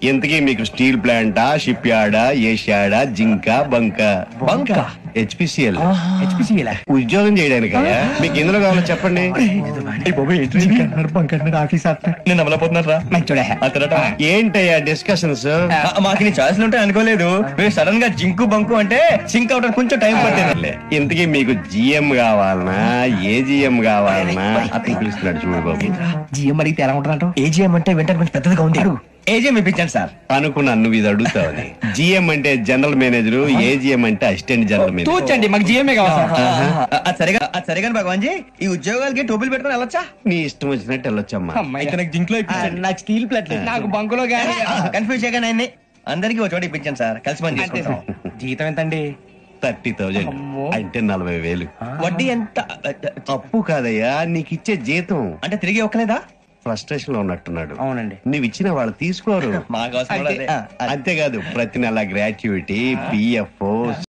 ఇంతకీ మీకు steel ప్లాంటా, ship యార్డా, ఏషియాడా, జింక, బంక? హెచ్పిసిఎల్. ఉద్యోగం చేయడానికి మీకు ఎందులో కావాలో చెప్పండి. ఏంటయ్యా డిస్కషన్స్? మాకు నీ ఛాయిస్లు ఉంటాయి అనుకోలేదు. మీరు సడన్ గా జింకు బంకు అంటే సింక్ అవడానికి కొంచెం టైం పట్టింది. ఇంతకీ మీకు జిఎం కావాలనా, ఏజిఎం కావాలనా? అతను పిలుస్తున్నాడు చూడు బాబు. జిఎం అడిగితే ఎలా ఉంటారంట? ఏజిఎం అంటే వెంటనే కొంచెం పెద్దదిగా ఉంది. ఏజిఎం ఇప్పించండి సార్. అనుకున్నాను నువ్వు ఇది అడుగుతావని. జిఎం అంటే జనరల్ మేనేజర్, ఏజిఎం అంటే అసిస్టెంట్ జనరల్ మేనేజర్. చూచండి, మాకు జిఎంఏ కావాలి. సరిగా భగవాన్ జీ, ఈ ఉద్యోగాలకి టోపులు పెట్టుకుని వెళ్ళొచ్చా? నీ ఇష్టం వచ్చినట్టు వెళ్ళొచ్చమ్మా. నాకు జింక్ లో నాకు స్టీల్ ప్లేట్, నాకు బంకులో గానీ కన్ఫ్యూజ్ చేయగానే ఆయన్ని అందరికి ఒక చోట ఇప్పించాను సార్. కలిసి పని చేసుకుంటాం. జీతం ఎంతండి? 30,000 అంటే 40,000. వడ్డీ ఎంత? అప్పు కాదయ్యా, నీకు ఇచ్చే జీతం. అంటే తిరిగి ఒక్కలేదా? ఫ్రస్ట్రేషన్ లో ఉన్నట్టున్నాడు. అవునండి. నువ్వు ఇచ్చిన వాళ్ళు తీసుకోరు. మాకు అవసరం లేదు. అంతేకాదు ప్రతి నెల గ్రాట్యుటీ, పిఎఫ్,